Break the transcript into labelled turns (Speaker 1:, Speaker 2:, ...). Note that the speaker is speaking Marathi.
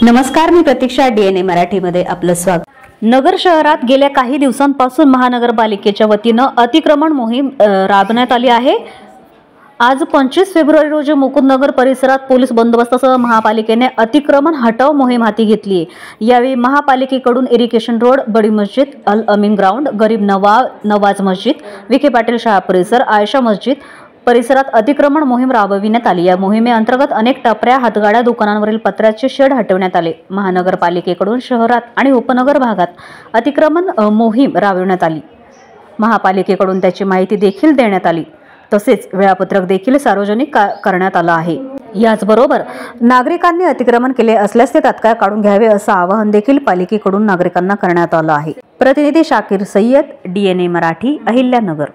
Speaker 1: नमस्कार, मी प्रतीक्षा. DNA मराठीमध्ये आपलं स्वागत. नगर शहरात गेल्या काही दिवसांपासून महानगरपालिकेच्या वतीनं अतिक्रमण मोहीम राबवण्यात आली आहे. आज 25 फेब्रुवारी रोजी मुकुंदनगर परिसरात पोलीस बंदोबस्तासह महापालिकेने अतिक्रमण हटाव मोहीम हाती घेतली आहे. यावेळी महापालिकेकडून इरिगेशन रोड, बडी मस्जिद, अल अमीन ग्राउंड, गरीब नवाज मस्जिद, विखे पाटील शाळा परिसर, आयशा मस्जिद परिसरात अतिक्रमण मोहीम राबविण्यात आली. या मोहिमेअंतर्गत अनेक टपऱ्या, हातगाड्या, दुकानांवरील पत्र्याचे शेड हटवण्यात आले. महानगरपालिकेकडून शहरात आणि उपनगर भागात अतिक्रमण मोहीम राबविण्यात आली. महापालिकेकडून त्याची माहिती देखील देण्यात आली. तसेच वेळापत्रक देखील सार्वजनिक करण्यात आलं आहे. याचबरोबर नागरिकांनी अतिक्रमण केले असल्यास ते तात्काळ काढून घ्यावे असं आवाहन देखील पालिकेकडून नागरिकांना करण्यात आलं आहे. प्रतिनिधी शाकीर सय्यद, DNA मराठी, अहिल्यानगर.